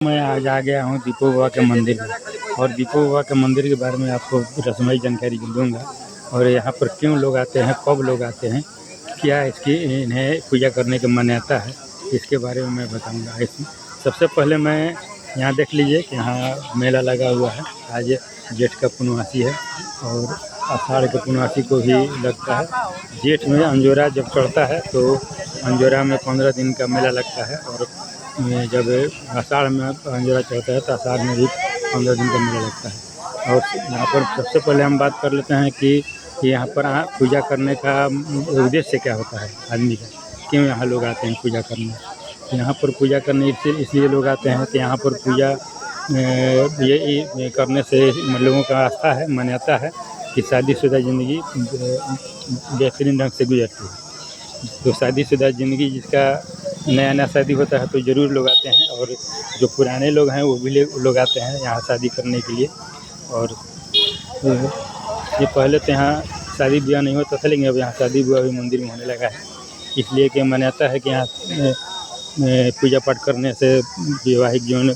मैं आज आ गया हूँ दीपो बाबा के मंदिर में और दीपो बाबा के मंदिर के बारे में आपको रसमई जानकारी दूंगा। और यहाँ पर क्यों लोग आते हैं, कब लोग आते हैं, क्या इसकी इन्हें पूजा करने की मान्यता है, इसके बारे में मैं बताऊंगा। इसमें सबसे पहले मैं यहाँ देख लीजिए कि यहाँ मेला लगा हुआ है। आज जेठ का पूर्णवासी है और आषाढ़ के पूर्णवासी को भी लगता है। जेठ में अंजोरा जब चढ़ता है तो अंजोरा में 15 दिन का मेला लगता है और जब आषाढ़ में अंजोरा चढ़ता है तो आषाढ़ में भी 15 दिन का मेला लगता है। और यहाँ पर सबसे पहले हम बात कर लेते हैं कि यहाँ पर पूजा करने का उद्देश्य क्या होता है आदमी का, क्यों यहाँ लोग आते हैं पूजा करने। यहाँ पर पूजा करने इसलिए लोग आते हैं कि यहाँ पर पूजा ये करने से लोगों का आस्था है, मान्यता है कि शादीशुदा ज़िंदगी बेहतरीन ढंग से गुजरती है। तो शादीशुदा ज़िंदगी जिसका नया नया शादी होता है तो ज़रूर लोग आते हैं, और जो पुराने लोग हैं वो भी लोग आते हैं यहाँ शादी करने के लिए। और ये पहले तो यहाँ शादी ब्याह नहीं होता था, लेकिन अब यहाँ शादी ब्याह भी मंदिर में होने लगा है। इसलिए कि मान्यता है कि यहाँ पूजा पाठ करने से वैवाहिक जीवन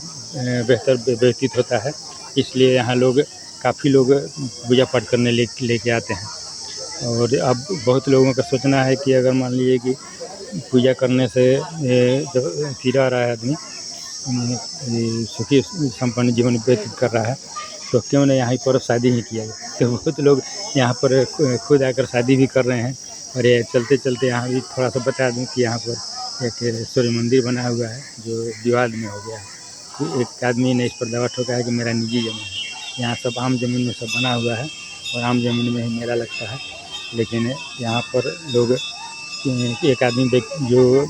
बेहतर व्यतीत होता है। इसलिए यहाँ लोग काफ़ी लोग पूजा पाठ करने लेके आते हैं। और अब बहुत लोगों का सोचना है कि अगर मान लीजिए कि पूजा करने से जब रह रहा है आदमी सुखी संपन्न जीवन व्यतीत कर रहा है तो क्यों न यहाँ पर शादी ही किया जाए। तो बहुत लोग यहाँ पर खुद आकर शादी भी कर रहे हैं। और ये चलते चलते यहाँ भी थोड़ा सा बता दूँ कि यहाँ पर एक सूर्य मंदिर बना हुआ है जो विवाद में हो गया है। तो एक आदमी ने इस पर दावा ठोका है कि मेरा निजी ज़मीन है। यहाँ सब आम ज़मीन में सब बना हुआ है और आम ज़मीन में ही मेला लगता है। लेकिन यहाँ पर लोग एक आदमी जो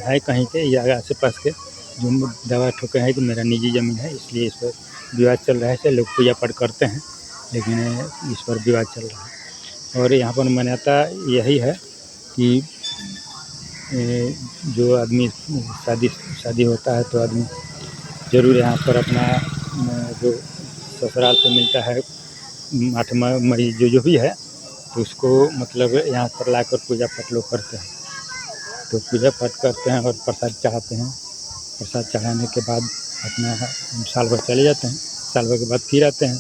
है कहीं के या आस पास के जो दावा ठोके हैं कि मेरा निजी ज़मीन है, इसलिए इस पर विवाद चल रहा है। लोग पूजा पाठ करते हैं लेकिन इस पर विवाद चल रहा है। और यहाँ पर मान्यता यही है कि जो आदमी शादी होता है तो आदमी ज़रूर यहाँ पर अपना जो ससुराल से मिलता है 8 मई जो भी है तो उसको मतलब यहाँ पर लाकर पूजा पाठ लोग करते हैं। तो पूजा पाठ करते हैं और प्रसाद चढ़ाते हैं। प्रसाद चढ़ाने के बाद अपना साल भर चले जाते हैं, साल भर के बाद फिर आते हैं।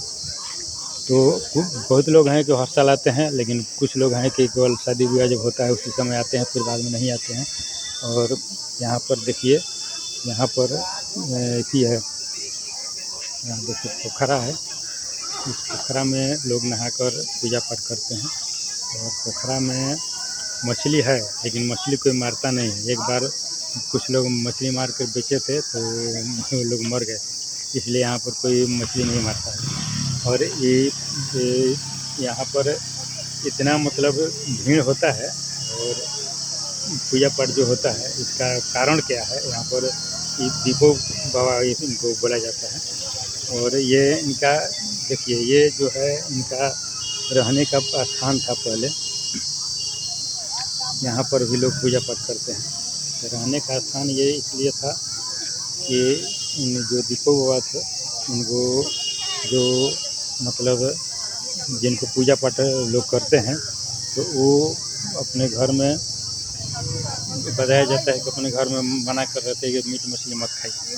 तो बहुत लोग हैं जो हर साल आते हैं, लेकिन कुछ लोग हैं कि केवल शादी ब्याह जब होता है उसी समय आते हैं, फिर बाद में नहीं आते हैं। और यहाँ पर देखिए, यहाँ पर एथी है, यहाँ देखिए पोखरा है। इस पोखरा में लोग नहाकर पूजा पाठ करते हैं। और पोखरा में मछली है लेकिन मछली कोई मारता नहीं है। एक बार कुछ लोग मछली मार कर बेचे थे तो वो लोग मर गए, इसलिए यहाँ पर कोई मछली नहीं मारता है। और ये यहाँ पर इतना मतलब भीड़ होता है और पूजा पाठ जो होता है इसका कारण क्या है, यहाँ पर दीपो बाबा इनको बोला जाता है। और ये इनका देखिए, ये जो है इनका रहने का स्थान था पहले। यहाँ पर भी लोग पूजा पाठ करते हैं। तो रहने का स्थान ये इसलिए था कि इन जो दीपो बाबा थे उनको जो मतलब जिनको पूजा पाठ लोग करते हैं तो वो अपने घर में बताया जाता है कि अपने घर में मना कर रहे थे कि मीट मछली मत खाइए,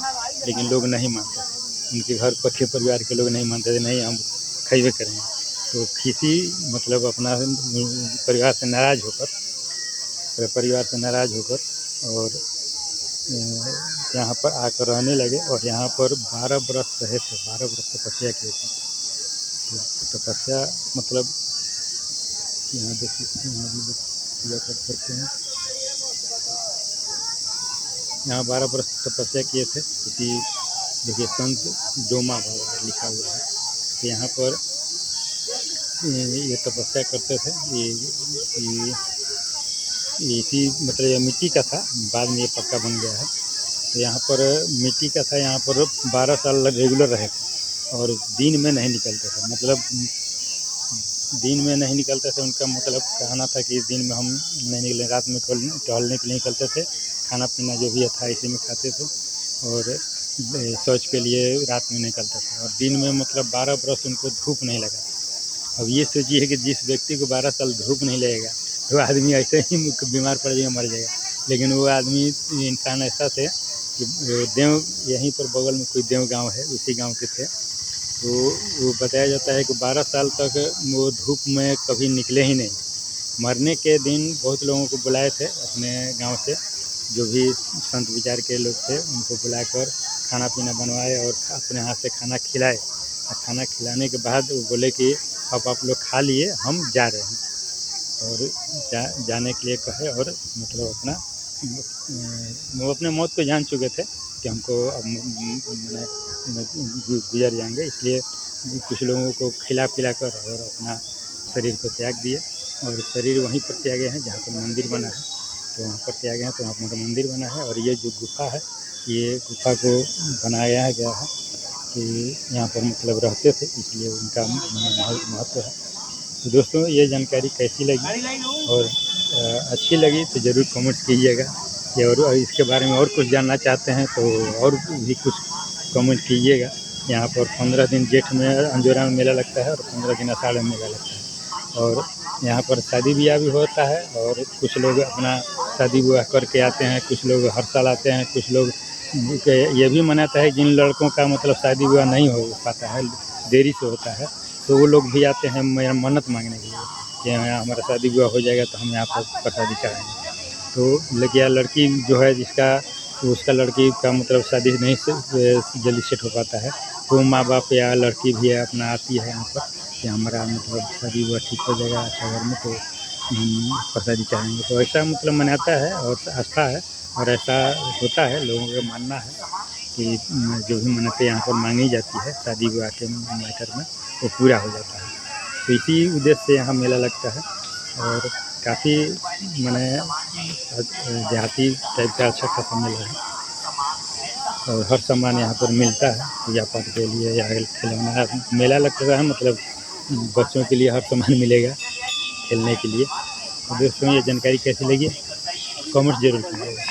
लेकिन लोग नहीं मानते थे। उनके घर पक्के परिवार के लोग नहीं मानते थे, नहीं हम खाइए करेंगे। तो किसी मतलब अपना परिवार से नाराज़ होकर और यहाँ पर आकर रहने लगे। और यहाँ पर 12 वर्ष रहे थे, 12 वर्ष तपस्या किए थे। तो तपस्या मतलब यहाँ देखिए, यहाँ भी पूजा कर सकते हैं। यहाँ 12 वर्ष तपस्या किए थे। किसी देखिए संत डोमा बाबा लिखा हुआ है। तो यहाँ पर ये तपस्या करते थे। ये इसी मतलब ये मिट्टी का था, बाद में ये पक्का बन गया है। तो यहाँ पर मिट्टी का था। यहाँ पर 12 साल रेगुलर रहे थे और दिन में नहीं निकलते थे। मतलब दिन में नहीं निकलते थे, उनका मतलब कहना था कि दिन में हम नहीं निकले, रात में टहलने के लिए निकलते थे। खाना पीना जो भी था इसी में खाते थे और शौच के लिए रात में निकलते थे। और दिन में मतलब 12 बरस उनको धूप नहीं लगा। अब ये सोचिए कि जिस व्यक्ति को 12 साल धूप नहीं लगेगा तो आदमी ऐसे ही बीमार पड़ जाएगा, मर जाएगा। लेकिन वो आदमी इंसान ऐसा थे कि देव यहीं पर बगल में कोई देव गाँव है, उसी गाँव के थे। तो वो बताया जाता है कि 12 साल तक वो धूप में कभी निकले ही नहीं। मरने के दिन बहुत लोगों को बुलाए थे अपने गांव से, जो भी संत विचार के लोग थे उनको बुलाकर खाना पीना बनवाए और अपने हाथ से खाना खिलाए। और खाना खिलाने के बाद वो बोले कि अब आप लोग खा लिए, हम जा रहे हैं। और जाने के लिए कहे और मतलब अपना वो अपने मौत को जान चुके थे कि हमको अब मैंने गुजर जाएंगे, इसलिए कुछ लोगों को खिला पिला कर और अपना शरीर को त्याग दिए। और शरीर वहीं पर त्यागे हैं जहाँ पर मंदिर बना है, तो वहाँ पर त्यागे हैं, तो वहाँ पर मंदिर बना है। और ये जो गुफा है, ये गुफा को बनाया गया है कि यहाँ पर मतलब रहते थे, इसलिए उनका महत्व है। तो दोस्तों, ये जानकारी कैसी लगी और अच्छी लगी तो ज़रूर कमेंट्स कीजिएगा। कि और इसके बारे में और कुछ जानना चाहते हैं तो और भी कुछ कमेंट कीजिएगा। यहाँ पर 15 दिन जेठ में अंजोरा में मेला लगता है और 15 दिन आषाढ़ में मेला लगता है। और यहाँ पर शादी ब्याह भी होता है और कुछ लोग अपना शादी ब्याह करके आते हैं, कुछ लोग हर साल आते हैं, कुछ लोग ये भी मनाता है जिन लड़कों का मतलब शादी ब्याह नहीं हो पाता है, देरी से होता है, तो वो लोग भी आते हैं मेरा मन्नत मांगने के लिए कि हमारा शादी ब्याह हो जाएगा तो हम यहाँ पर प्रसादी चढ़ाएँगे। तो लेकिन लड़की जो है जिसका, तो उसका लड़की का मतलब शादी नहीं से जल्दी सेट हो पाता है, तो माँ बाप या लड़की भी है अपना आती है यहाँ पर कि हमारा मतलब शादी हुआ ठीक हो जाएगा अच्छा घर में, तो हम प्रसादी चढ़ाएँगे। तो ऐसा मतलब मनाता है और आस्था है और ऐसा होता है, लोगों का मानना है कि जो भी मन्नतें यहाँ पर मांगी जाती है शादी विवाह के मैटर में, वो पूरा हो जाता है। तो इसी उद्देश्य से यहाँ मेला लगता है और काफ़ी माने देहाती टाइप का अच्छा खासा मेला है। और हर सामान यहाँ पर मिलता है पूजा पाठ के लिए या खिलौना। मेला लगता है मतलब बच्चों के लिए हर सामान मिलेगा खेलने के लिए। तो दोस्तों, ये जानकारी कैसी लगी कमेंट ज़रूर कीजिएगा।